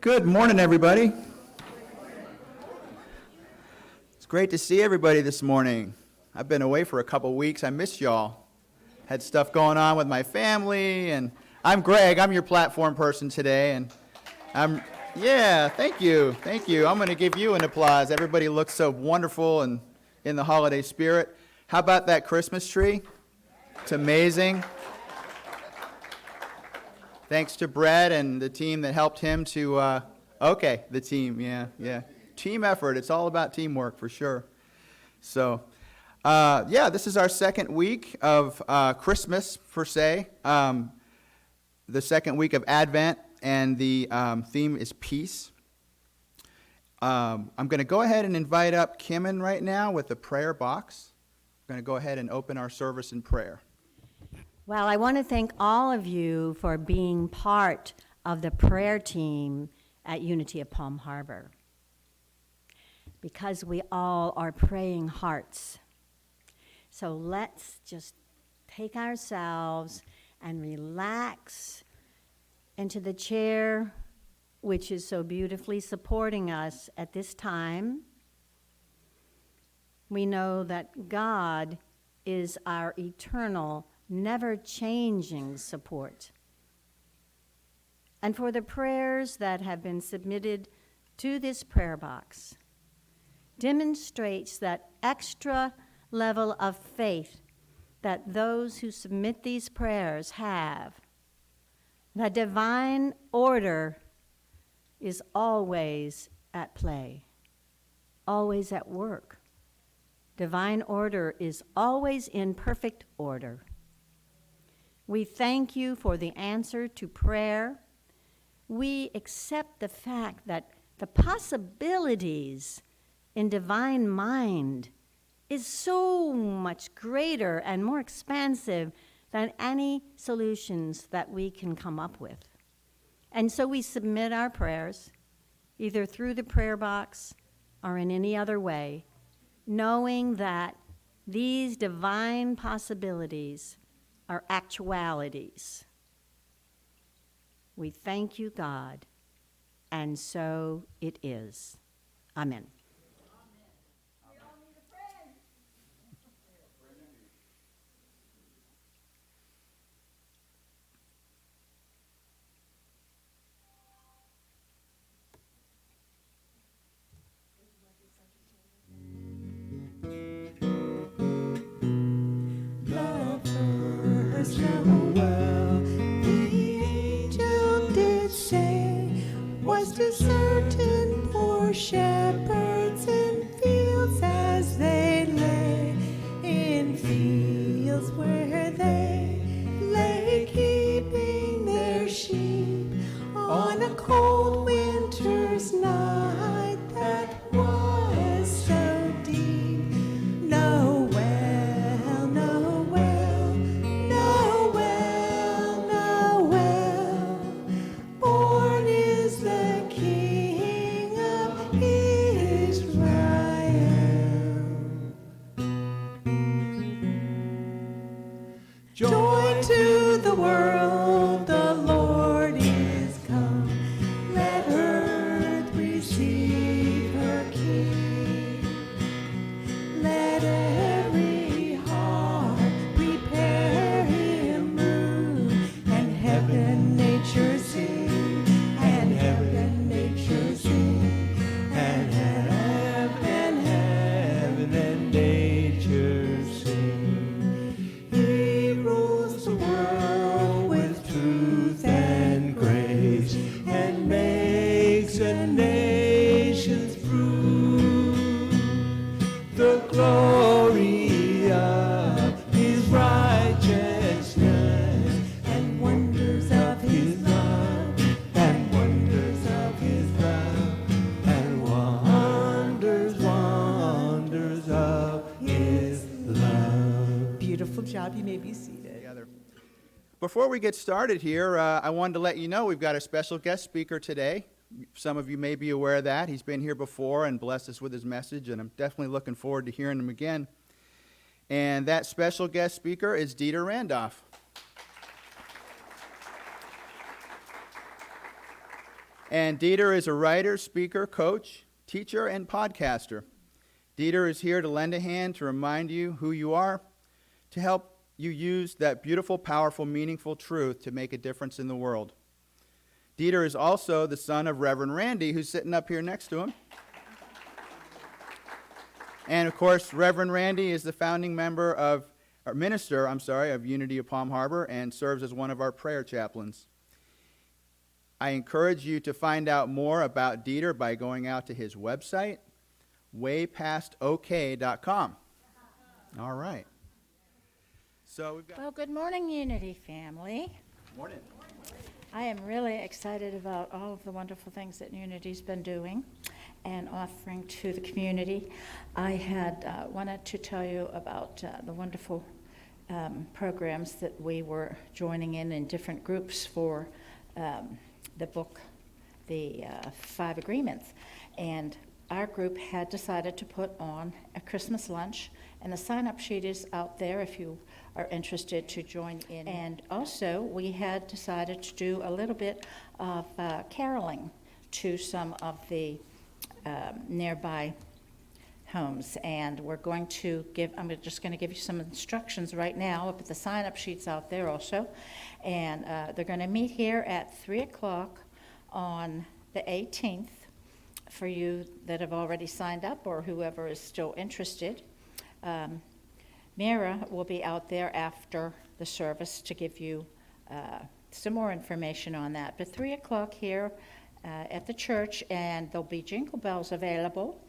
Good morning, everybody. It's great to see everybody this morning. I've been away for a couple weeks. I missed y'all. Had stuff going on with my family, and I'm Greg. I'm your platform person today, and thank you. I'm going to give you an applause. Everybody looks so wonderful and in the holiday spirit. How about that Christmas tree? It's amazing. Thanks to Brett and the team that helped him to, the team, yeah. Team effort. It's all about teamwork for sure. So, this is our second week of Christmas, per se. The second week of Advent, and the theme is peace. I'm going to go ahead and invite up Kimon right now with the prayer box. I'm going to go ahead and open our service in prayer. Well, I want to thank all of you for being part of the prayer team at Unity of Palm Harbor, because we all are praying hearts. So let's just take ourselves and relax into the chair, which is so beautifully supporting us at this time. We know that God is our eternal, never-changing support. And for the prayers that have been submitted to this prayer box, demonstrates that extra level of faith that those who submit these prayers have. The divine order is always at play, always at work. Divine order is always in perfect order. We thank you for the answer to prayer. We accept the fact that the possibilities in divine mind is so much greater and more expansive than any solutions that we can come up with. And so we submit our prayers, either through the prayer box or in any other way, knowing that these divine possibilities are actualities. We thank you, God, and so it is. Amen. To certain poor shepherds in fields as they lay, in fields where they lay keeping their sheep on a cold winter's night that was so deep. Noel, Noel, Noel, Noel, born is the King of Israel. Joy to the world, the Lord is come. Let earth receive her King. Let every heart prepare him room, and heaven, nature sing, and heaven, nature sing, and heaven and nature sing. He rules the world with truth and grace, and makes the nations prove the glory of his righteousness, and wonders of his love, and wonders of his love, and wonders of his love. Beautiful job. You may be seated. Together. Before we get started here, I wanted to let you know we've got a special guest speaker today. Some of you may be aware of that. He's been here before and blessed us with his message, and I'm definitely looking forward to hearing him again. And that special guest speaker is Dieter Randolph. And Dieter is a writer, speaker, coach, teacher, and podcaster. Dieter is here to lend a hand to remind you who you are, to help you use that beautiful, powerful, meaningful truth to make a difference in the world. Dieter is also the son of Reverend Randy, who's sitting up here next to him. And of course, Reverend Randy is the founding minister of Unity of Palm Harbor and serves as one of our prayer chaplains. I encourage you to find out more about Dieter by going out to his website, waypastok.com. All right. So we've got. Well, good morning, Unity family. Morning. I am really excited about all of the wonderful things that Unity's been doing and offering to the community. I had wanted to tell you about the wonderful programs that we were joining in different groups for the book, the 5 Agreements. And our group had decided to put on a Christmas lunch, and the sign-up sheet is out there if you are interested to join in. And also, we had decided to do a little bit of caroling to some of the nearby homes. And we're going to I'm just going to give you some instructions right now. I'll put the sign-up sheets out there also. And they're going to meet here at 3 o'clock on the 18th for you that have already signed up or whoever is still interested. Mira will be out there after the service to give you some more information on that. But 3 o'clock here at the church, and there'll be jingle bells available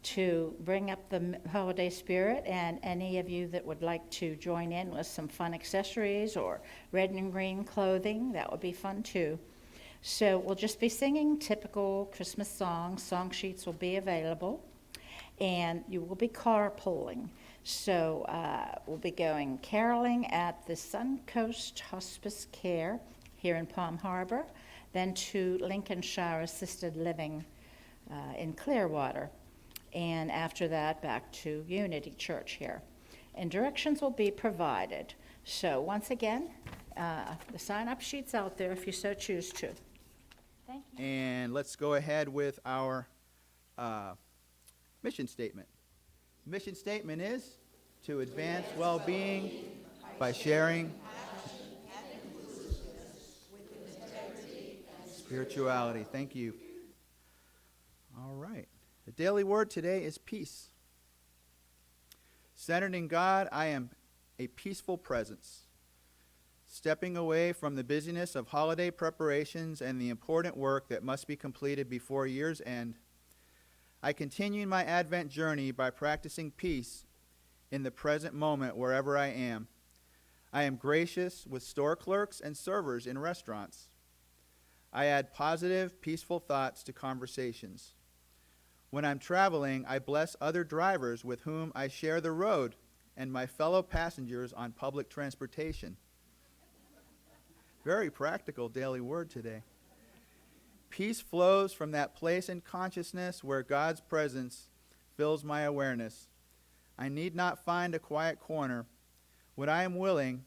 to bring up the holiday spirit, and any of you that would like to join in with some fun accessories or red and green clothing, that would be fun too. So we'll just be singing typical Christmas songs. Song sheets will be available, and you will be carpooling. So we'll be going caroling at the Suncoast Hospice Care here in Palm Harbor, then to Lincolnshire Assisted Living in Clearwater, and after that back to Unity Church here. And directions will be provided. So once again, the sign-up sheet's out there if you so choose to. Thank you. And let's go ahead with our mission statement. Mission statement is to advance well-being by sharing spirituality. Thank you. All right. The daily word today is peace. Centered in God, I am a peaceful presence. Stepping away from the busyness of holiday preparations and the important work that must be completed before year's end, I continue my Advent journey by practicing peace in the present moment wherever I am. I am gracious with store clerks and servers in restaurants. I add positive, peaceful thoughts to conversations. When I'm traveling, I bless other drivers with whom I share the road and my fellow passengers on public transportation. Very practical daily word today. Peace flows from that place in consciousness where God's presence fills my awareness. I need not find a quiet corner. When I am willing,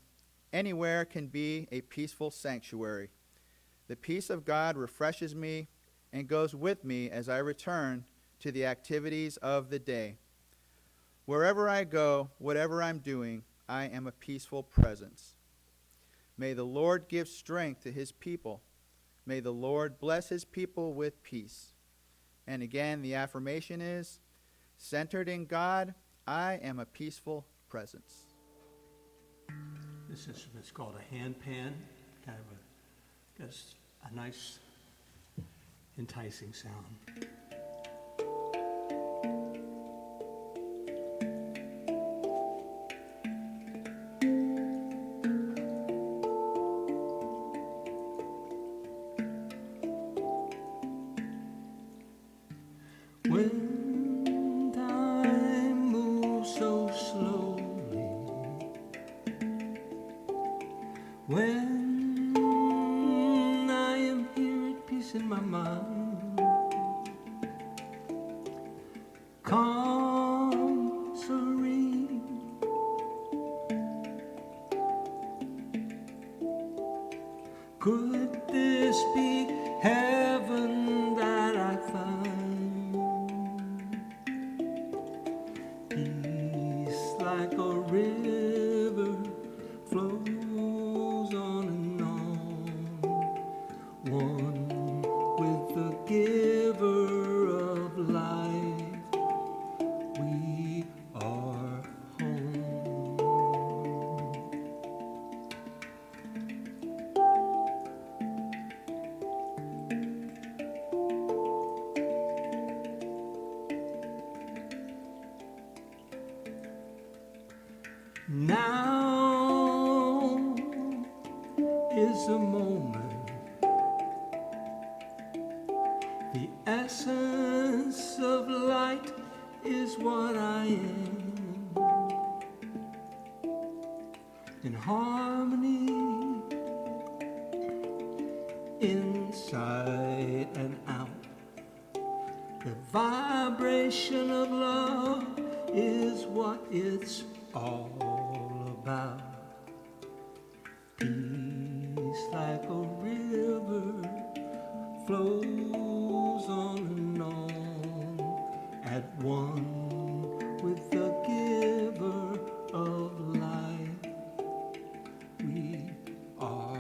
anywhere can be a peaceful sanctuary. The peace of God refreshes me and goes with me as I return to the activities of the day. Wherever I go, whatever I'm doing, I am a peaceful presence. May the Lord give strength to his people. May the Lord bless his people with peace. And again, the affirmation is, centered in God, I am a peaceful presence. This instrument's called a hand pan, kind of just a nice, enticing sound. When time moves so slowly, when I am here at peace in my mind, calm, serene, could this be heaven like a river flows on and on. One with the giver of life, we are home. Now is the moment, the essence of light is what I am, in harmony, inside and out. The vibration of love is what it's all about. Peace like a river flows on and on, at one with the giver of life. We are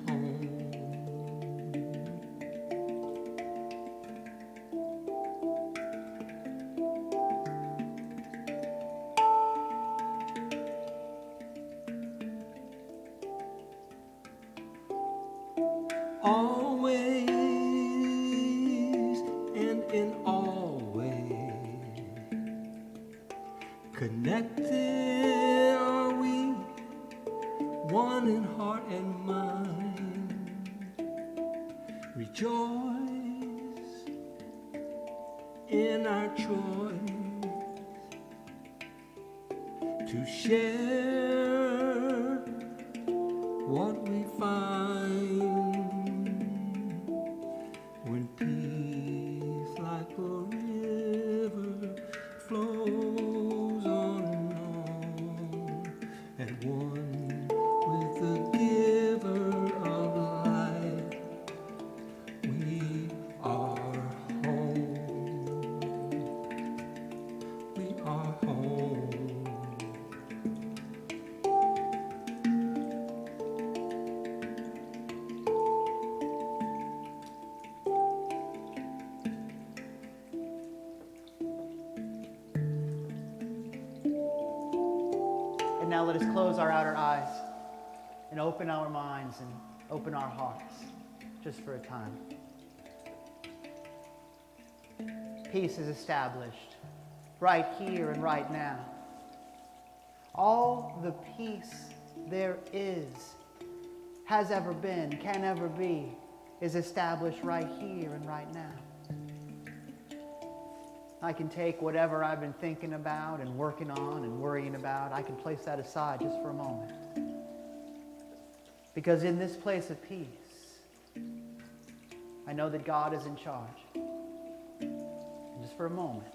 home. Always and in all ways, connected are we, one in heart and mind. Rejoice in our choice to share what we find. When peace like a river flows on and on, at one with the giver of life, we are home. We are home. And now let us close our outer eyes and open our minds and open our hearts just for a time. Peace is established right here and right now. All the peace there is, has ever been, can ever be, is established right here and right now. I can take whatever I've been thinking about and working on and worrying about, I can place that aside just for a moment. Because in this place of peace, I know that God is in charge. And just for a moment,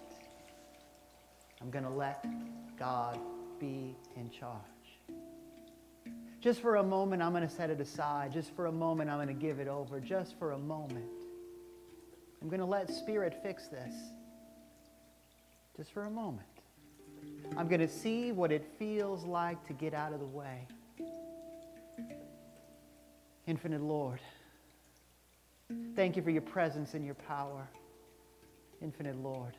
I'm going to let God be in charge. Just for a moment, I'm going to set it aside. Just for a moment, I'm going to give it over. Just for a moment, I'm going to let Spirit fix this. Just for a moment. I'm going to see what it feels like to get out of the way. Infinite Lord, thank you for your presence and your power. Infinite Lord,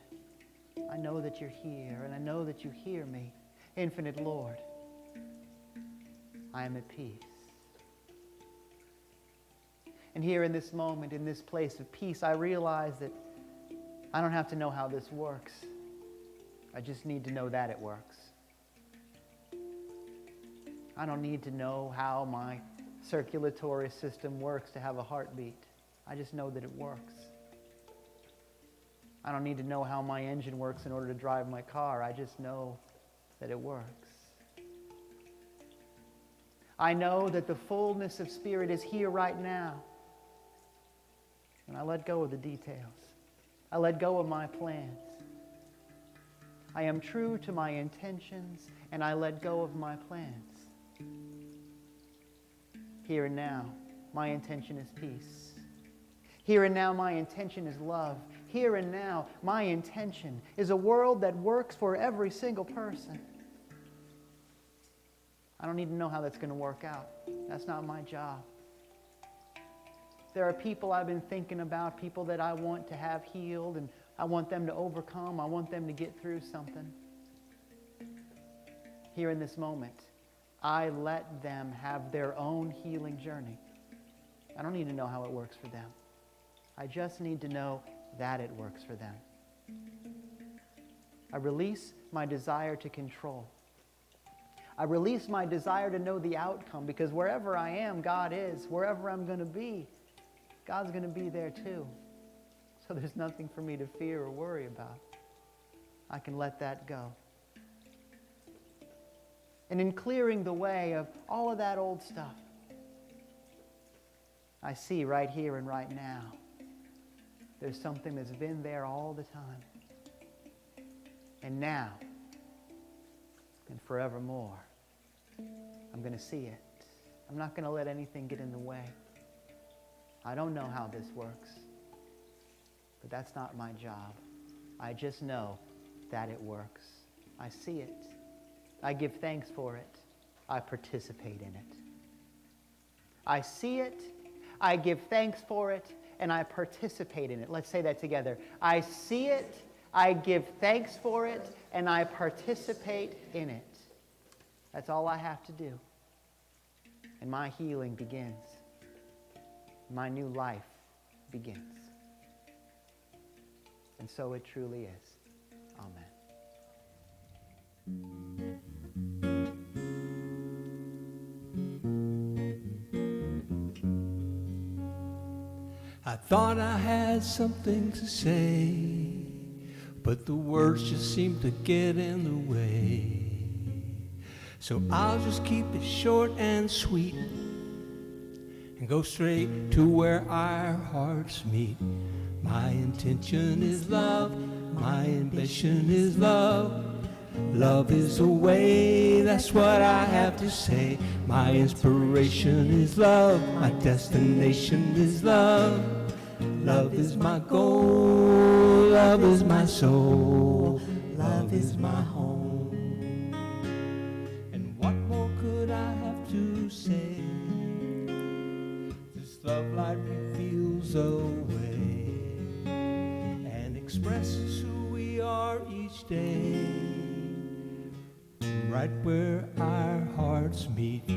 I know that you're here and I know that you hear me. Infinite Lord, I am at peace. And here in this moment, in this place of peace, I realize that I don't have to know how this works. I just need to know that it works. I don't need to know how my circulatory system works to have a heartbeat. I just know that it works. I don't need to know how my engine works in order to drive my car. I just know that it works. I know that the fullness of Spirit is here right now. And I let go of the details. I let go of my plans. I am true to my intentions, and I let go of my plans. Here and now, my intention is peace. Here and now, my intention is love. Here and now, my intention is a world that works for every single person. I don't need to know how that's going to work out. That's not my job. There are people I've been thinking about, people that I want to have healed, and I want them to overcome. I want them to get through something. Here in this moment, I let them have their own healing journey. I don't need to know how it works for them. I just need to know that it works for them. I release my desire to control. I release my desire to know the outcome, because wherever I am, God is. Wherever I'm going to be, God's going to be there too. So there's nothing for me to fear or worry about. I can let that go. And in clearing the way of all of that old stuff, I see right here and right now, there's something that's been there all the time. And now, and forevermore, I'm going to see it. I'm not going to let anything get in the way. I don't know how this works, but that's not my job. I just know that it works. I see it. I give thanks for it. I participate in it. I see it, I give thanks for it, and I participate in it. Let's say that together. I see it, I give thanks for it, and I participate in it. That's all I have to do. And my healing begins. My new life begins. And so it truly is. Amen. I thought I had something to say, but the words just seemed to get in the way. So I'll just keep it short and sweet and go straight to where our hearts meet. My intention is love, my ambition is love. Love is the way, that's what I have to say. My inspiration is love, my destination is love. Love is my goal, love is my soul, love is my home. And what more could I have to say? This love light reveals a way and expresses who we are each day. Right where our hearts meet.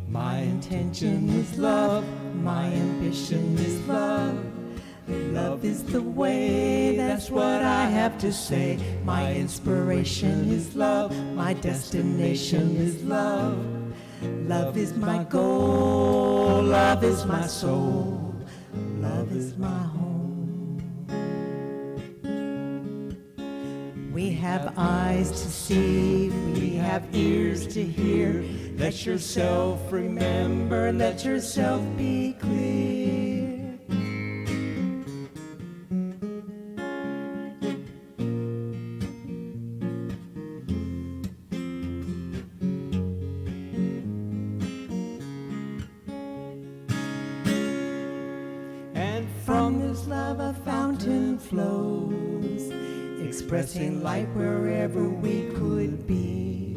My intention is love, my ambition is love. Love is the way, that's what I have to say. My inspiration is love, my destination is love. Love is my goal, love is my soul, love is my home. We have eyes to see, we have ears to hear. Let yourself remember, let yourself be clear. And from this love a fountain flows, expressing light wherever we could be.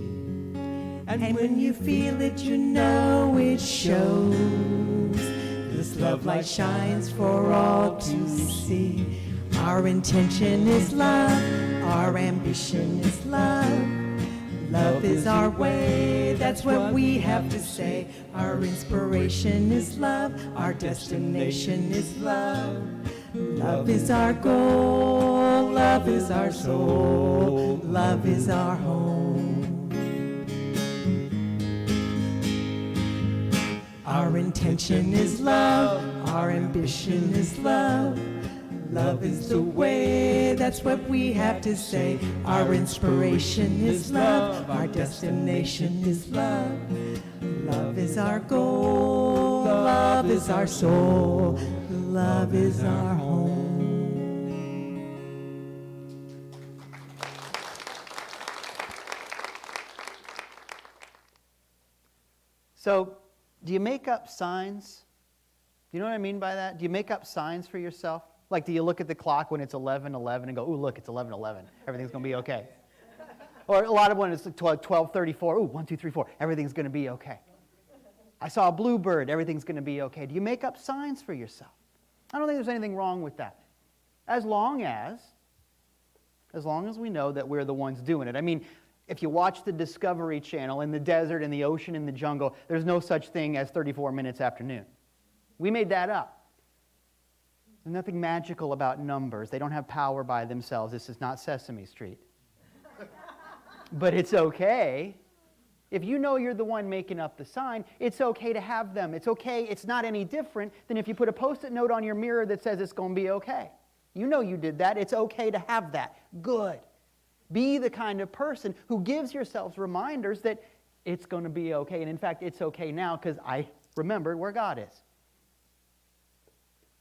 And when you feel it, you know it shows. This love light shines for all to see. Our intention is love, our ambition is love. Love is our way, that's what we have to say. Our inspiration is love, our destination is love. Love is our goal, love is our soul, love is our home. Our intention is love, our ambition is love. Love is the way, that's what we have to say. Our inspiration is love, our destination is love. Love is our goal, love is our soul, love is our home. So, do you make up signs? You know what I mean by that? Do you make up signs for yourself? Like, do you look at the clock when it's 11:11 and go, "Ooh, look, it's 11:11. Everything's going to be okay." Or a lot of when it's 12:34, ooh, 1, 2, 3, 4, everything's going to be okay. I saw a bluebird, everything's going to be okay. Do you make up signs for yourself? I don't think there's anything wrong with that. As long as we know that we're the ones doing it. I mean, if you watch the Discovery Channel in the desert, in the ocean, in the jungle, there's no such thing as 34 minutes after noon. We made that up. There's nothing magical about numbers. They don't have power by themselves. This is not Sesame Street. But it's okay. If you know you're the one making up the sign, it's okay to have them. It's okay. It's not any different than if you put a Post-it note on your mirror that says it's going to be okay. You know you did that. It's okay to have that. Good. Be the kind of person who gives yourselves reminders that it's going to be okay. And in fact, it's okay now because I remembered where God is.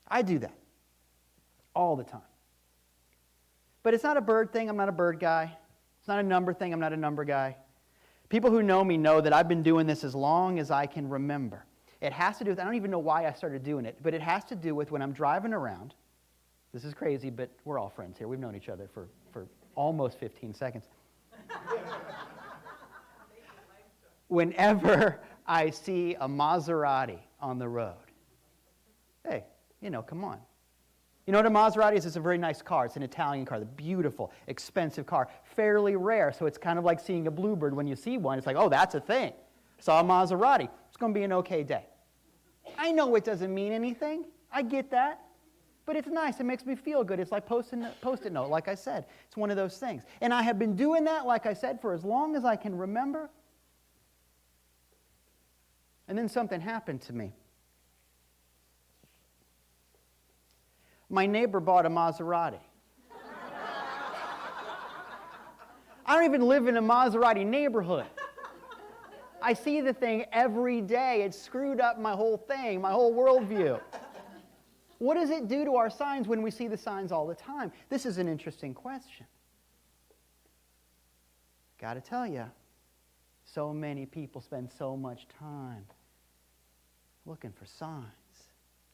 I do that all the time. But it's not a bird thing. I'm not a bird guy. It's not a number thing. I'm not a number guy. People who know me know that I've been doing this as long as I can remember. It has to do with, I don't even know why I started doing it, but it has to do with when I'm driving around. This is crazy, but we're all friends here. We've known each other for almost 15 seconds. Whenever I see a Maserati on the road, hey, come on. You know what a Maserati is? It's a very nice car. It's an Italian car, the beautiful, expensive car, fairly rare. So it's kind of like seeing a bluebird. When you see one, it's like, oh, that's a thing. Saw a Maserati. It's going to be an okay day. I know it doesn't mean anything. I get that. But it's nice. It makes me feel good. It's like Post-it note, like I said. It's one of those things. And I have been doing that, like I said, for as long as I can remember. And then something happened to me. My neighbor bought a Maserati. I don't even live in a Maserati neighborhood. I see the thing every day. It's screwed up my whole thing, my whole worldview. What does it do to our signs when we see the signs all the time? This is an interesting question. Got to tell you, so many people spend so much time looking for signs.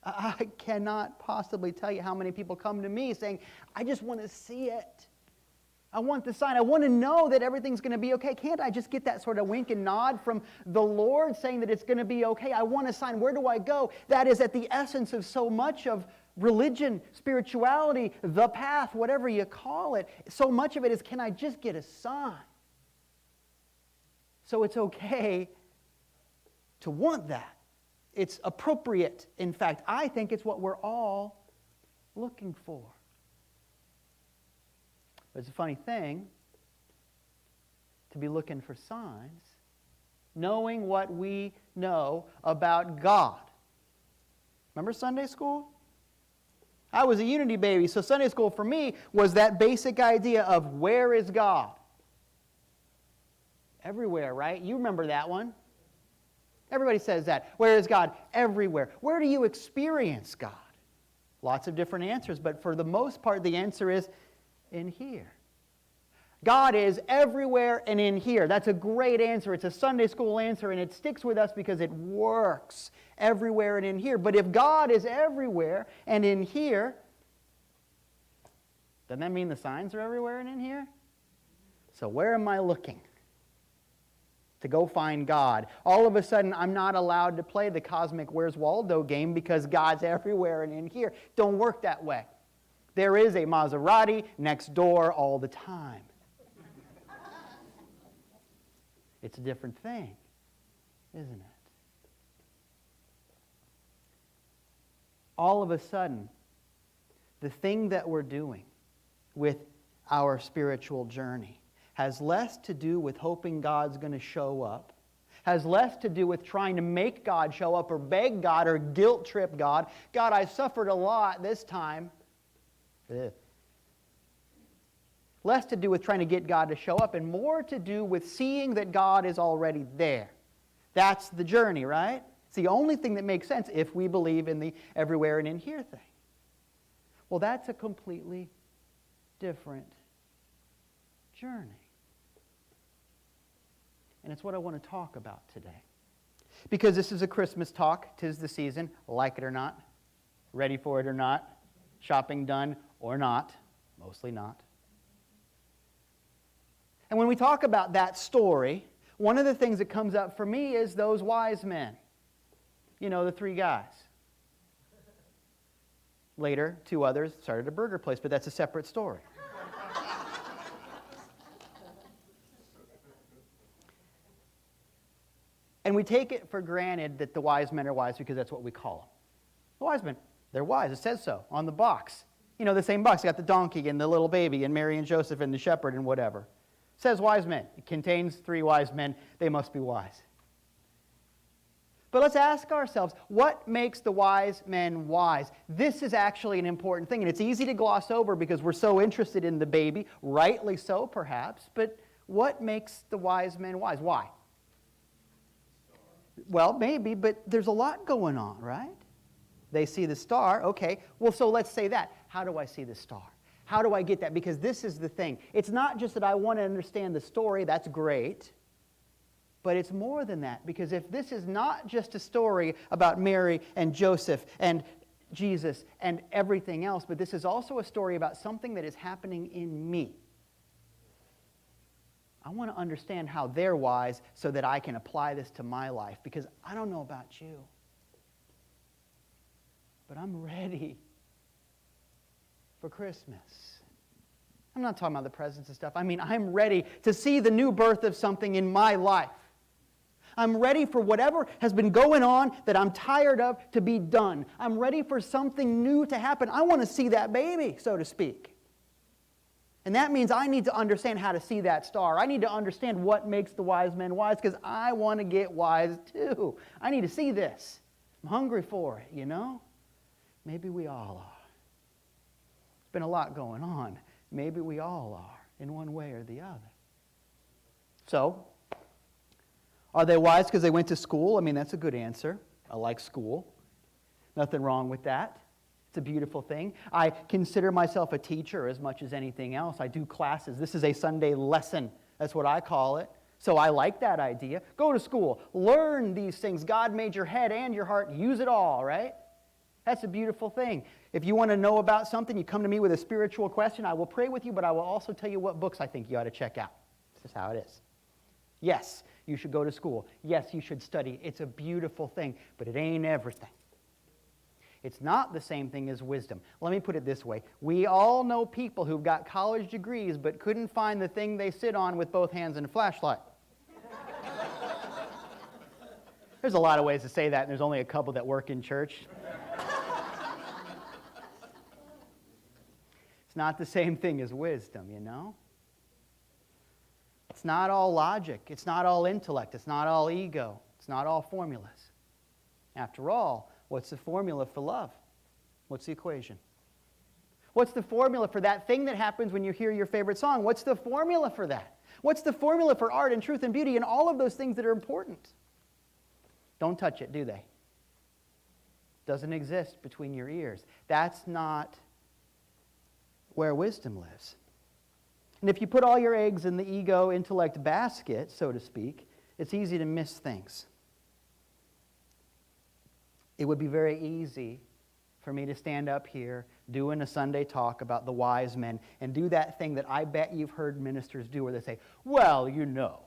I cannot possibly tell you how many people come to me saying, I just want to see it. I want the sign. I want to know that everything's going to be okay. Can't I just get that sort of wink and nod from the Lord saying that it's going to be okay? I want a sign. Where do I go? That is at the essence of so much of religion, spirituality, the path, whatever you call it. So much of it is, can I just get a sign? So it's okay to want that. It's appropriate. In fact, I think it's what we're all looking for. But it's a funny thing to be looking for signs, knowing what we know about God. Remember Sunday school? I was a Unity baby, so Sunday school for me was that basic idea of where is God? Everywhere, right? You remember that one. Everybody says that. Where is God? Everywhere. Where do you experience God? Lots of different answers, but for the most part, the answer is in here. God is everywhere and in here. That's a great answer. It's a Sunday school answer, and it sticks with us because it works. Everywhere and in here. But if God is everywhere and in here, doesn't that mean the signs are everywhere and in here? So where am I looking to go find God? All of a sudden, I'm not allowed to play the cosmic Where's Waldo game because God's everywhere and in here. Don't work that way. There is a Maserati next door all the time. It's a different thing, isn't it? All of a sudden, the thing that we're doing with our spiritual journey has less to do with hoping God's going to show up, has less to do with trying to make God show up or beg God or guilt trip God. God, I suffered a lot this time. Less to do with trying to get God to show up and more to do with seeing that God is already there. That's the journey, right? It's the only thing that makes sense if we believe in the everywhere and in here thing. Well, that's a completely different journey. And it's what I want to talk about today. Because this is a Christmas talk, 'tis the season, like it or not, ready for it or not, shopping done or not, mostly not. And when we talk about that story, one of the things that comes up for me is those wise men. You know, the 3 guys. Later, 2 others started a burger place, but that's a separate story. And we take it for granted that the wise men are wise because that's what we call them. The wise men, they're wise. It says so on the box. You know, the same box. You got the donkey and the little baby and Mary and Joseph and the shepherd and whatever. It says wise men. It contains 3 wise men. They must be wise. But let's ask ourselves, what makes the wise men wise? This is actually an important thing, and it's easy to gloss over because we're so interested in the baby, rightly so perhaps, but what makes the wise men wise? Why? Well, maybe, but there's a lot going on, right? They see the star, okay. Well, so let's say that. How do I see the star? How do I get that? Because this is the thing. It's not just that I want to understand the story, that's great. But it's more than that, because if this is not just a story about Mary and Joseph and Jesus and everything else, but this is also a story about something that is happening in me. I want to understand how they're wise so that I can apply this to my life, because I don't know about you, but I'm ready for Christmas. I'm not talking about the presents and stuff. I mean, I'm ready to see the new birth of something in my life. I'm ready for whatever has been going on that I'm tired of to be done. I'm ready for something new to happen. I want to see that baby, so to speak. And that means I need to understand how to see that star. I need to understand what makes the wise men wise, because I want to get wise too. I need to see this. I'm hungry for it, you know? Maybe we all are. There's been a lot going on. Maybe we all are, in one way or the other. So, are they wise because they went to school? I mean, that's a good answer. I like school. Nothing wrong with that. It's a beautiful thing. I consider myself a teacher as much as anything else. I do classes. This is a Sunday lesson. That's what I call it. So I like that idea. Go to school. Learn these things. God made your head and your heart. Use it all, right? That's a beautiful thing. If you want to know about something, you come to me with a spiritual question. I will pray with you, but I will also tell you what books I think you ought to check out. This is how it is. Yes, you should go to school. Yes, you should study. It's a beautiful thing, but it ain't everything. It's not the same thing as wisdom. Let me put it this way. We all know people who've got college degrees but couldn't find the thing they sit on with both hands and a flashlight. There's a lot of ways to say that, and there's only a couple that work in church. It's not the same thing as wisdom, you know? It's not all logic. It's not all intellect. It's not all ego. It's not all formulas. After all, what's the formula for love? What's the equation? What's the formula for that thing that happens when you hear your favorite song? What's the formula for that? What's the formula for art and truth and beauty and all of those things that are important? Don't touch it, do they? Doesn't exist between your ears. That's not where wisdom lives. And if you put all your eggs in the ego intellect basket, so to speak, it's easy to miss things. It would be very easy for me to stand up here doing a Sunday talk about the wise men and do that thing that I bet you've heard ministers do where they say, well, you know,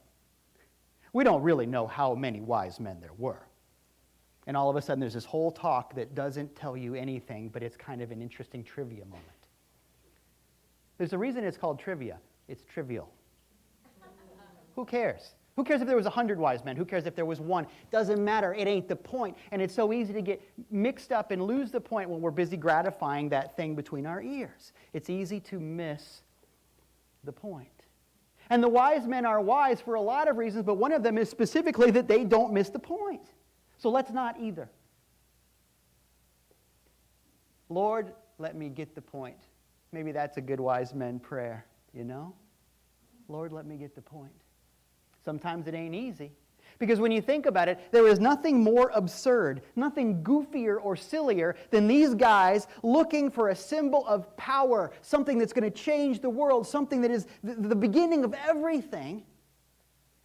we don't really know how many wise men there were. And all of a sudden there's this whole talk that doesn't tell you anything, but it's kind of an interesting trivia moment. There's a reason it's called trivia. It's trivial. Who cares? Who cares if there was 100 wise men? Who cares if there was one? Doesn't matter. It ain't the point. And it's so easy to get mixed up and lose the point when we're busy gratifying that thing between our ears. It's easy to miss the point. And the wise men are wise for a lot of reasons, but one of them is specifically that they don't miss the point. So let's not either. Lord, let me get the point. Maybe that's a good wise men prayer, you know? Lord, let me get the point. Sometimes it ain't easy. Because when you think about it, there is nothing more absurd, nothing goofier or sillier than these guys looking for a symbol of power, something that's going to change the world, something that is the beginning of everything,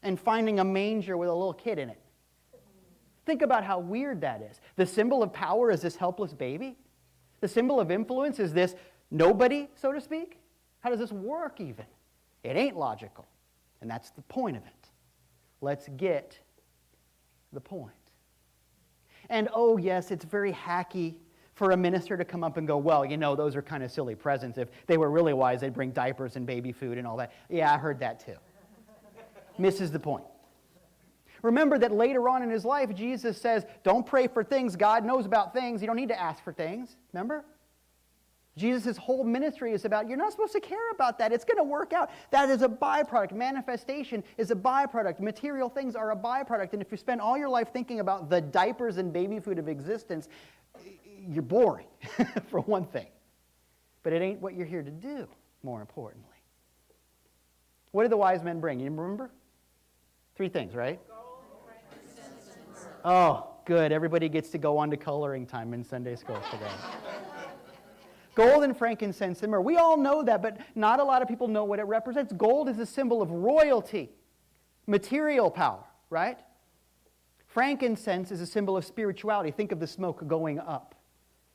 and finding a manger with a little kid in it. Think about how weird that is. The symbol of power is this helpless baby. The symbol of influence is this nobody, so to speak. How does this work even? It ain't logical. And that's the point of it. Let's get the point. And oh yes, it's very hacky for a minister to come up and go, well, you know, those are kind of silly presents. If they were really wise, they'd bring diapers and baby food and all that. Yeah, I heard that too. Misses the point. Remember that later on in his life, Jesus says, don't pray for things. God knows about things. You don't need to ask for things. Remember? Jesus' whole ministry is about, you're not supposed to care about that. It's going to work out. That is a byproduct. Manifestation is a byproduct. Material things are a byproduct. And if you spend all your life thinking about the diapers and baby food of existence, you're boring, for one thing. But it ain't what you're here to do, more importantly. What did the wise men bring? You remember? 3 things, right? Oh, good. Everybody gets to go on to coloring time in Sunday school today. Gold and frankincense and myrrh. We all know that, but not a lot of people know what it represents. Gold is a symbol of royalty, material power, right? Frankincense is a symbol of spirituality. Think of the smoke going up.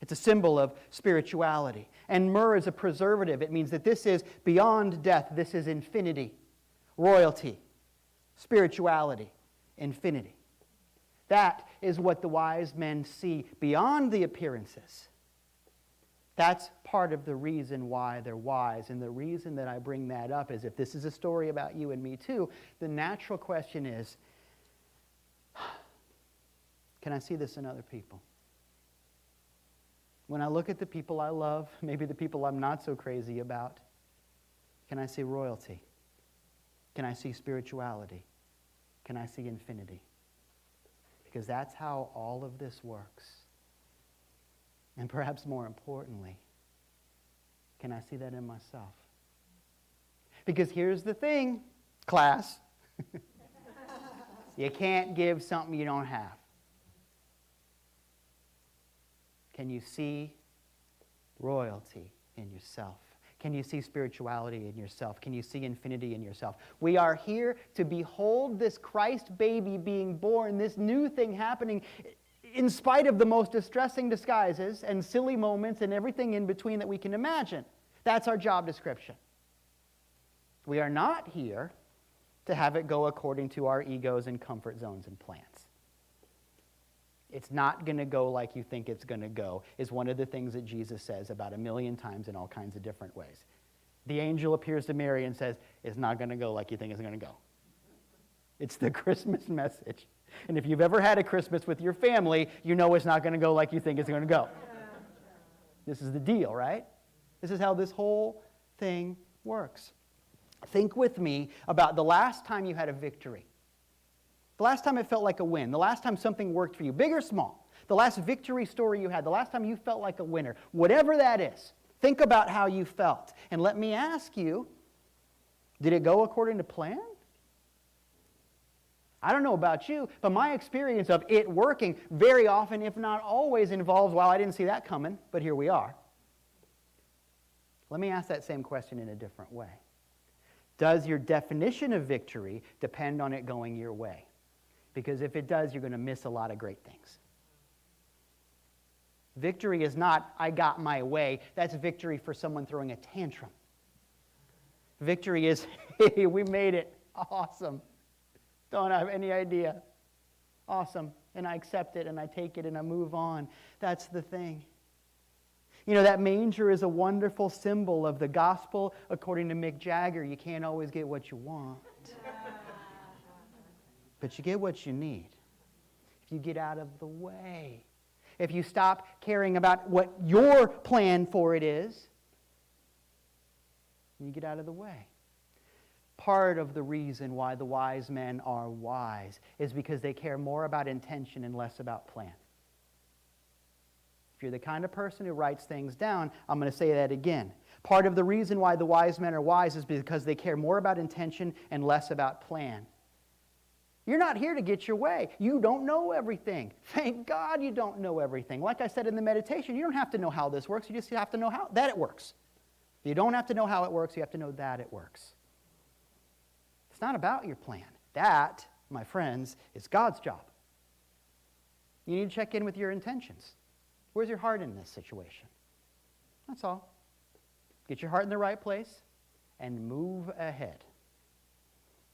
It's a symbol of spirituality. And myrrh is a preservative. It means that this is beyond death. This is infinity, royalty, spirituality, infinity. That is what the wise men see beyond the appearances. That's part of the reason why they're wise. And the reason that I bring that up is if this is a story about you and me too, the natural question is, can I see this in other people? When I look at the people I love, maybe the people I'm not so crazy about, can I see royalty? Can I see spirituality? Can I see infinity? Because that's how all of this works. And perhaps more importantly, can I see that in myself? Because here's the thing, class. You can't give something you don't have. Can you see royalty in yourself? Can you see spirituality in yourself? Can you see infinity in yourself? We are here to behold this Christ baby being born, this new thing happening in spite of the most distressing disguises and silly moments and everything in between that we can imagine. That's our job description. We are not here to have it go according to our egos and comfort zones and plans. It's not going to go like you think it's going to go, is one of the things that Jesus says about 1,000,000 times in all kinds of different ways. The angel appears to Mary and says, it's not going to go like you think it's going to go. It's the Christmas message. And if you've ever had a Christmas with your family, you know it's not going to go like you think it's going to go. This is the deal, right? This is how this whole thing works. Think with me about the last time you had a victory. The last time it felt like a win. The last time something worked for you, big or small. The last victory story you had. The last time you felt like a winner. Whatever that is, think about how you felt. And let me ask you, did it go according to plan? I don't know about you, but my experience of it working very often, if not always, involves, well, I didn't see that coming, but here we are. Let me ask that same question in a different way. Does your definition of victory depend on it going your way? Because if it does, you're going to miss a lot of great things. Victory is not, I got my way. That's victory for someone throwing a tantrum. Victory is, hey, we made it. Awesome. Don't have any idea. Awesome. And I accept it and I take it and I move on. That's the thing. You know, that manger is a wonderful symbol of the gospel according to Mick Jagger. You can't always get what you want. But you get what you need. If you get out of the way. If you stop caring about what your plan for it is, you get out of the way. Part of the reason why the wise men are wise is because they care more about intention and less about plan. If you're the kind of person who writes things down, I'm going to say that again. Part of the reason why the wise men are wise is because they care more about intention and less about plan. You're not here to get your way. You don't know everything. Thank God you don't know everything. Like I said in the meditation, you don't have to know how this works. You just have to know that it works. You don't have to know how it works. You have to know that it works. It's not about your plan. That, my friends, is God's job. You need to check in with your intentions. Where's your heart in this situation? That's all. Get your heart in the right place and move ahead.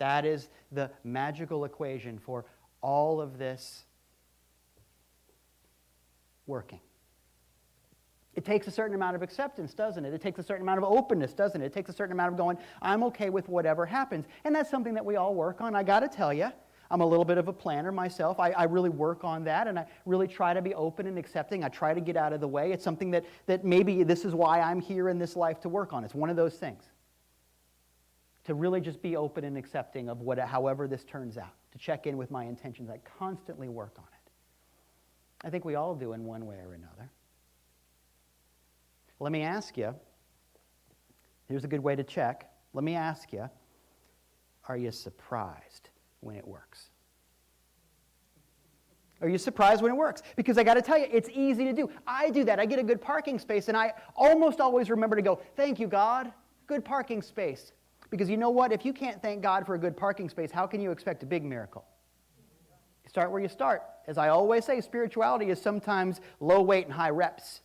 That is the magical equation for all of this working. It takes a certain amount of acceptance, doesn't it? It takes a certain amount of openness, doesn't it? It takes a certain amount of going, I'm okay with whatever happens. And that's something that we all work on. I got to tell you, I'm a little bit of a planner myself. I really work on that, and I really try to be open and accepting. I try to get out of the way. It's something that maybe this is why I'm here in this life to work on. It's one of those things. To really just be open and accepting of however this turns out. To check in with my intentions. I constantly work on it. I think we all do in one way or another. Let me ask you, here's a good way to check. Let me ask you, are you surprised when it works? Are you surprised when it works? Because I got to tell you, it's easy to do. I do that. I get a good parking space, and I almost always remember to go, thank you, God, good parking space. Because you know what? If you can't thank God for a good parking space, how can you expect a big miracle? You start where you start. As I always say, spirituality is sometimes low weight and high reps.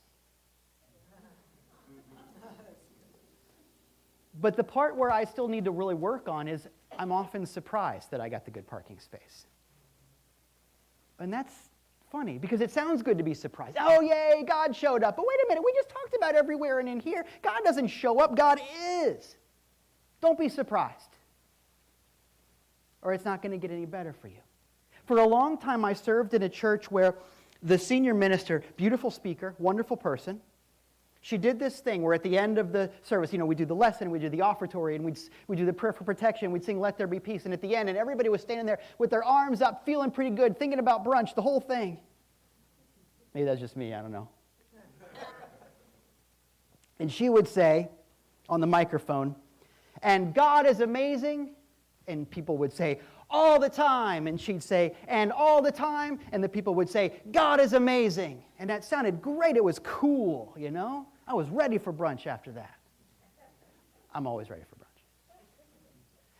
But the part where I still need to really work on is I'm often surprised that I got the good parking space. And that's funny because it sounds good to be surprised. Oh, yay, God showed up. But wait a minute, we just talked about everywhere and in here. God doesn't show up, God is. Don't be surprised. Or it's not going to get any better for you. For a long time, I served in a church where the senior minister, beautiful speaker, wonderful person, she did this thing where at the end of the service, we do the lesson, we do the offertory, and we'd do the prayer for protection, we'd sing Let There Be Peace, and at the end, and everybody was standing there with their arms up, feeling pretty good, thinking about brunch, the whole thing. Maybe that's just me, I don't know. And she would say on the microphone, and God is amazing, and people would say, all the time, and she'd say, and all the time, and the people would say, God is amazing. And that sounded great, it was cool, I was ready for brunch after that. I'm always ready for brunch.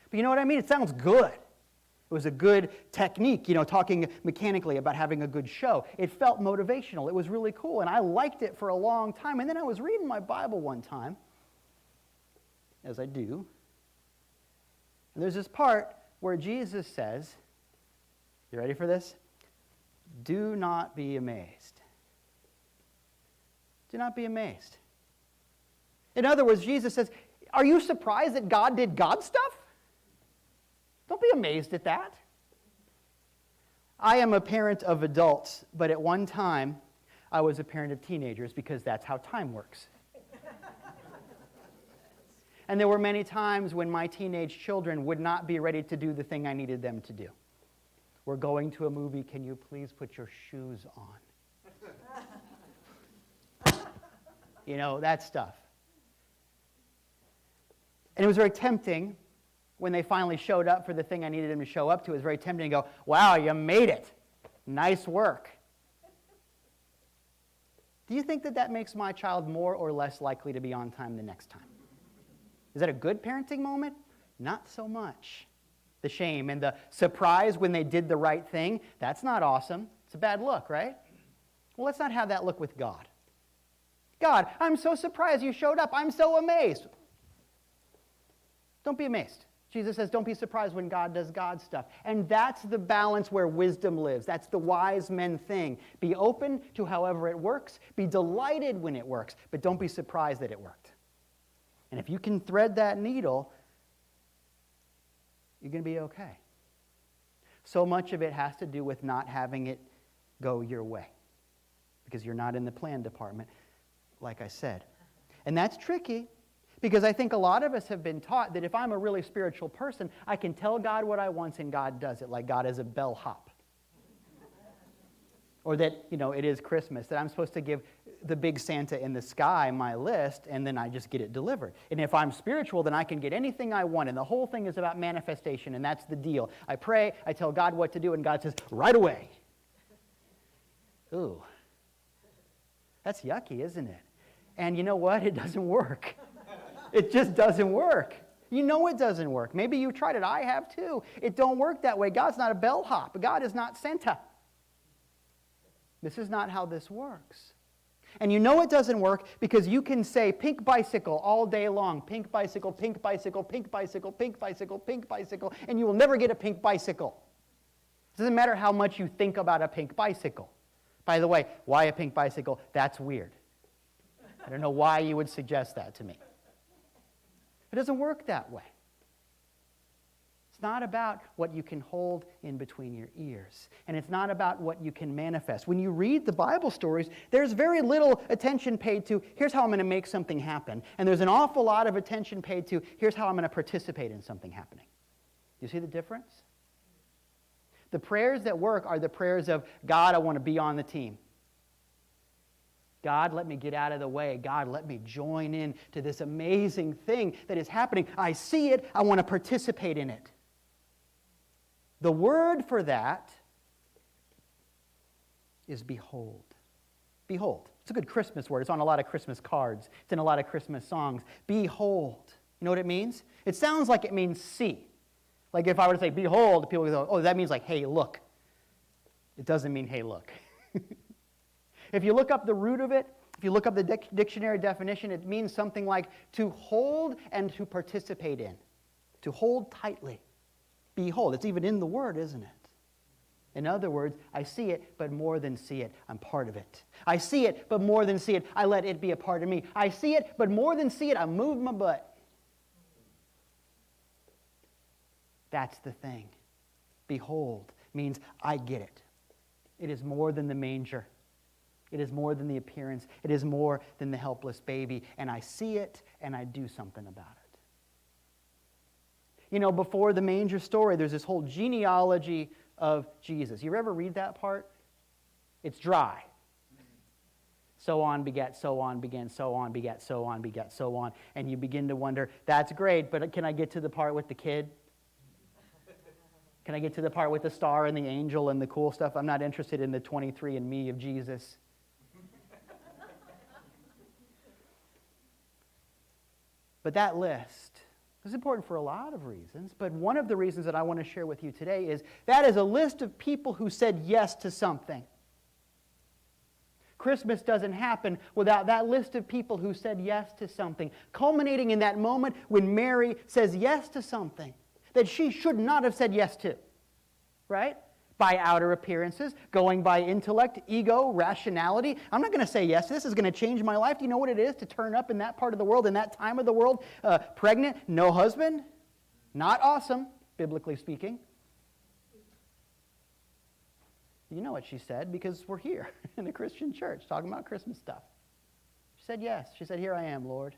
But you know what I mean? It sounds good. It was a good technique, talking mechanically about having a good show. It felt motivational. It was really cool, and I liked it for a long time. And then I was reading my Bible one time, as I do, and there's this part where Jesus says, you ready for this? Do not be amazed. Do not be amazed. In other words, Jesus says, are you surprised that God did God stuff? Don't be amazed at that. I am a parent of adults, but at one time, I was a parent of teenagers because that's how time works. And there were many times when my teenage children would not be ready to do the thing I needed them to do. We're going to a movie, can you please put your shoes on? That stuff. And it was very tempting when they finally showed up for the thing I needed them to show up to. It was very tempting to go, wow, you made it. Nice work. Do you think that makes my child more or less likely to be on time the next time? Is that a good parenting moment? Not so much. The shame and the surprise when they did the right thing, that's not awesome. It's a bad look, right? Well, let's not have that look with God. God, I'm so surprised you showed up. I'm so amazed. Don't be amazed. Jesus says, don't be surprised when God does God stuff. And that's the balance where wisdom lives. That's the wise men thing. Be open to however it works. Be delighted when it works. But don't be surprised that it worked. And if you can thread that needle, you're going to be okay. So much of it has to do with not having it go your way. Because you're not in the plan department, like I said. And that's tricky, because I think a lot of us have been taught that if I'm a really spiritual person, I can tell God what I want and God does it, like God is a bellhop. Or that, it is Christmas, that I'm supposed to give the big Santa in the sky my list, and then I just get it delivered. And if I'm spiritual, then I can get anything I want, and the whole thing is about manifestation, and that's the deal. I pray, I tell God what to do, and God says, right away. Ooh. That's yucky, isn't it? And you know what? It doesn't work. It just doesn't work. You know it doesn't work. Maybe you tried it. I have too. It don't work that way. God's not a bellhop. God is not Santa. This is not how this works. And you know it doesn't work because you can say pink bicycle all day long. Pink bicycle, pink bicycle, pink bicycle, pink bicycle, pink bicycle, and you will never get a pink bicycle. It doesn't matter how much you think about a pink bicycle. By the way, why a pink bicycle? That's weird. I don't know why you would suggest that to me. It doesn't work that way. It's not about what you can hold in between your ears. And it's not about what you can manifest. When you read the Bible stories, there's very little attention paid to, here's how I'm going to make something happen. And there's an awful lot of attention paid to, here's how I'm going to participate in something happening. Do you see the difference? The prayers that work are the prayers of, God, I want to be on the team. God, let me get out of the way. God, let me join in to this amazing thing that is happening. I see it. I want to participate in it. The word for that is behold. Behold. It's a good Christmas word. It's on a lot of Christmas cards. It's in a lot of Christmas songs. Behold. You know what it means? It sounds like it means see. Like if I were to say behold, people would go, oh, that means like, hey, look. It doesn't mean, hey, look. If you look up the root of it, if you look up the dictionary definition, it means something like to hold and to participate in. To hold tightly. Behold. It's even in the word, isn't it? In other words, I see it, but more than see it, I'm part of it. I see it, but more than see it, I let it be a part of me. I see it, but more than see it, I move my butt. That's the thing. Behold means I get it. It is more than the manger. It is more than the appearance. It is more than the helpless baby. And I see it, and I do something about it. You know, before the manger story, there's this whole genealogy of Jesus. You ever read that part? It's dry. So on begat, so on began, so on begat, so on begat, so on. And you begin to wonder, that's great, but can I get to the part with the kid? Can I get to the part with the star and the angel and the cool stuff? I'm not interested in the 23andMe of Jesus. But that list is important for a lot of reasons. But one of the reasons that I want to share with you today is that is a list of people who said yes to something. Christmas doesn't happen without that list of people who said yes to something, culminating in that moment when Mary says yes to something that she should not have said yes to, right? By outer appearances, going by intellect, ego, rationality. I'm not going to say yes, this is going to change my life. Do you know what it is to turn up in that part of the world, in that time of the world, pregnant, no husband? Not awesome, biblically speaking. You know what she said, because we're here in a Christian church talking about Christmas stuff. She said yes. She said, here I am, Lord.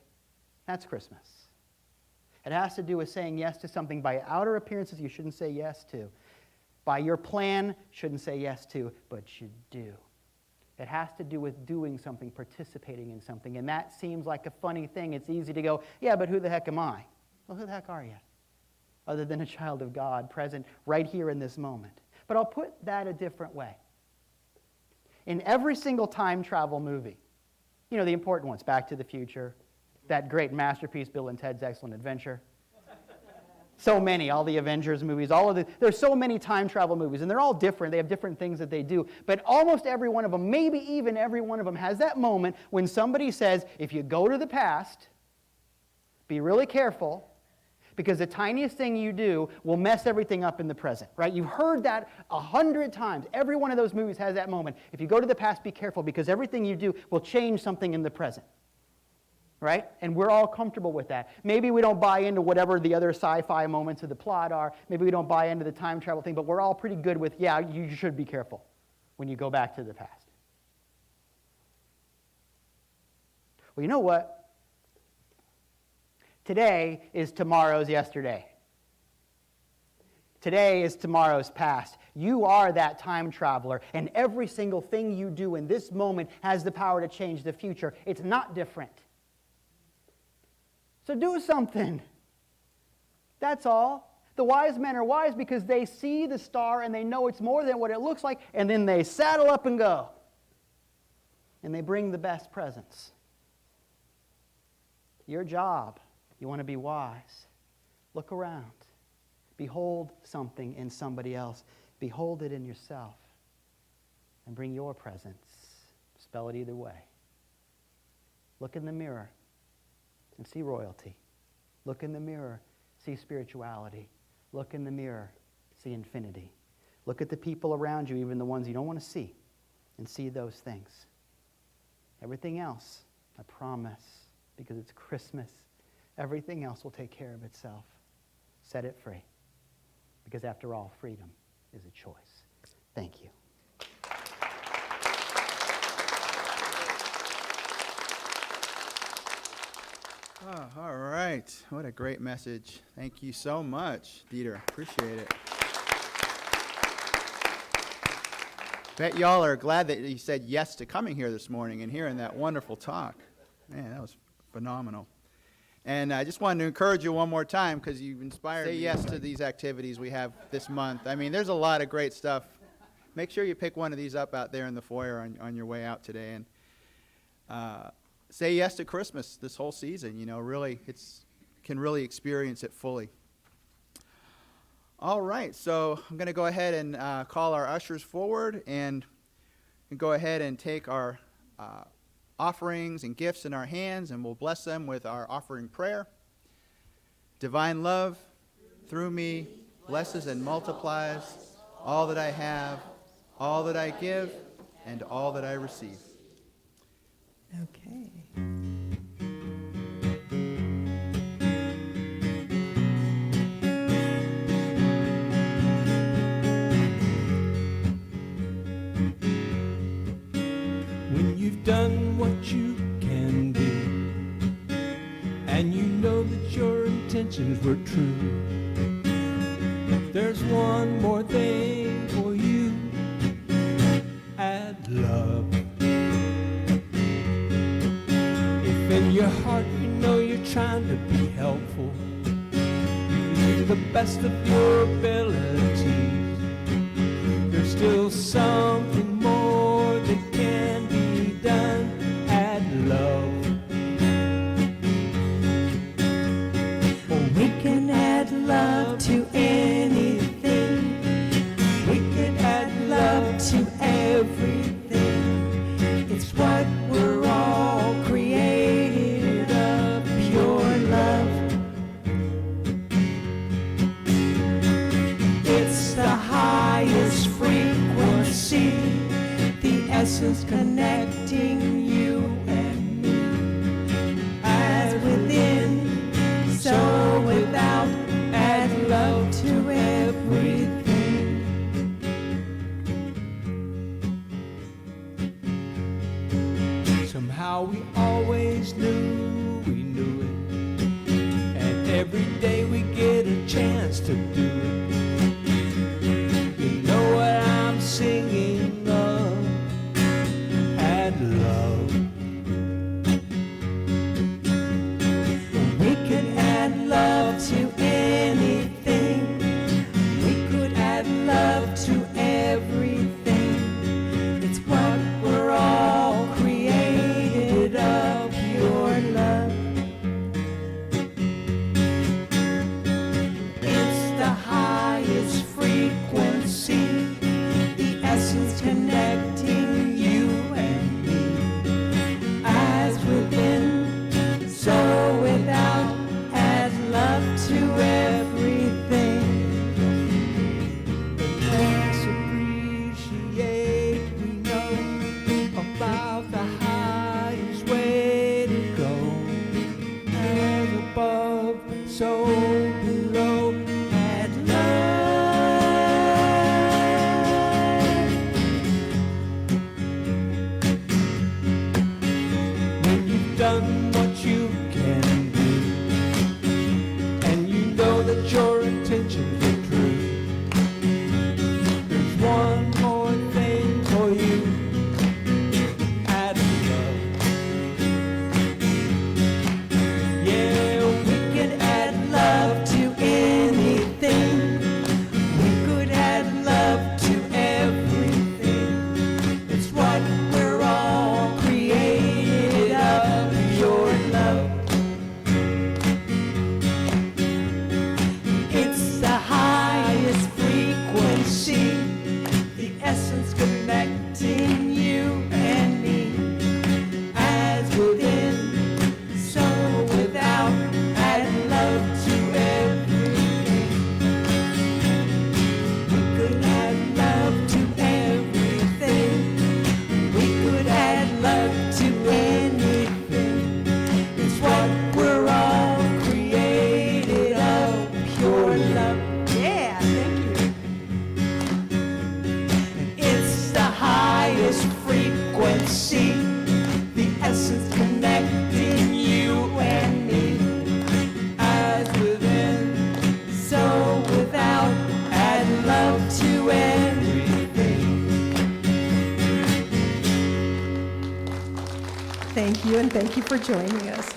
That's Christmas. It has to do with saying yes to something by outer appearances you shouldn't say yes to. By your plan, shouldn't say yes to, but should do. It has to do with doing something, participating in something. And that seems like a funny thing. It's easy to go, yeah, but who the heck am I? Well, who the heck are you? Other than a child of God present right here in this moment. But I'll put that a different way. In every single time travel movie, you know, the important ones, Back to the Future, that great masterpiece, Bill and Ted's Excellent Adventure. So many, all the Avengers movies, there's so many time travel movies, and they're all different. They have different things that they do. But almost every one of them, maybe even every one of them, has that moment when somebody says, if you go to the past, be really careful, because the tiniest thing you do will mess everything up in the present, right? You've heard that 100 times. Every one of those movies has that moment. If you go to the past, be careful, because everything you do will change something in the present. Right? And we're all comfortable with that. Maybe we don't buy into whatever the other sci-fi moments of the plot are. Maybe we don't buy into the time travel thing, but we're all pretty good with, yeah, you should be careful when you go back to the past. Well, you know what? Today is tomorrow's yesterday. Today is tomorrow's past. You are that time traveler, and every single thing you do in this moment has the power to change the future. It's not different. So do something. That's all. The wise men are wise because they see the star and they know it's more than what it looks like, and then they saddle up and go. And they bring the best presents. Your job, you want to be wise. Look around. Behold something in somebody else. Behold it in yourself. And bring your presents. Spell it either way. Look in the mirror and see royalty. Look in the mirror, see spirituality. Look in the mirror, see infinity. Look at the people around you, even the ones you don't want to see, and see those things. Everything else, I promise, because it's Christmas, everything else will take care of itself. Set it free. Because after all, freedom is a choice. Thank you. Oh, all right. What a great message. Thank you so much, Dieter. Appreciate it. Bet y'all are glad that you said yes to coming here this morning and hearing that wonderful talk. Man, that was phenomenal. And I just wanted to encourage you one more time because you've inspired me. Say yes to these activities we have this month. I mean, there's a lot of great stuff. Make sure you pick one of these up out there in the foyer on your way out today. And say yes to Christmas this whole season. You know, really, can really experience it fully. All right, so I'm going to go ahead and call our ushers forward and go ahead and take our offerings and gifts in our hands, and we'll bless them with our offering prayer. Divine love, through me, blesses and multiplies all that I have, all that I give, and all that I receive. Okay. When you've done what you can do, and you know that your intentions were true, there's one more thing for you. Add love. If in your heart you know you're trying to be helpful, you do the best of your abilities, there's still something more that can be done. Add love. Or we can add love to anything. We can add love to everything. It's what we're all created of, pure love. It's the highest frequency, the essence connecting you and me. As within, so without, add love to everything. Somehow we always knew we knew it, and every day we get a chance to do it. You know what I'm singing of? Add love. We could add love to anything. We could add love to everything. It's what we're all created of, pure love. Thank you, and thank you for joining us.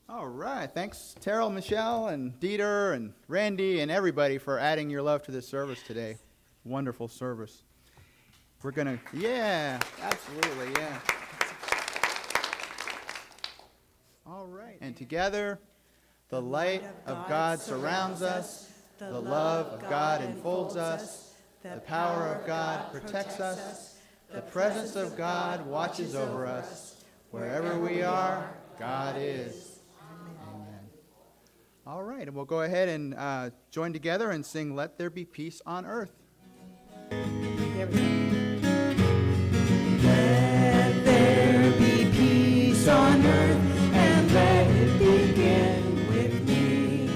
All right. Thanks, Terrell, Michelle, and Dieter, and Randy, and everybody for adding your love to this service today. Wonderful service. We're going to, yeah, absolutely, yeah. All right. And together, the light of God surrounds us, the love of God enfolds us, the power of God protects us, the presence of God watches over us. Wherever we are, God is. Amen. All right, and we'll go ahead and join together and sing Let There Be Peace on Earth. There we go. Let there be peace on earth, and let it begin with me.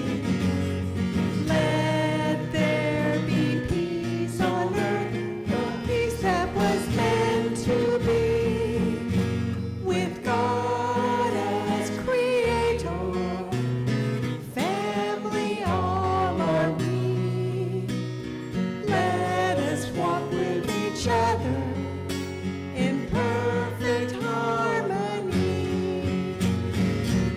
Let there be peace on earth, the peace that was meant to be, with God as creator, family all are we. Let us walk with each other in perfect harmony.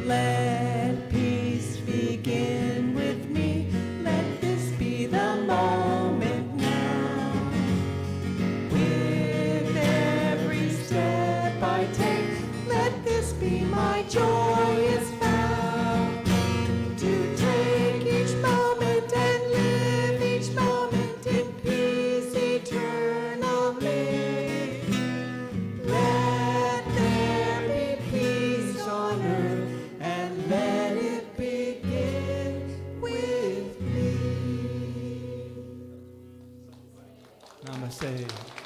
Let peace begin with me. Let this be the moment now. With every step I take, let this be my joyous vow. To take each moment and live each moment in peace eternally. Let there be peace on earth, and let it begin with me. Namaste.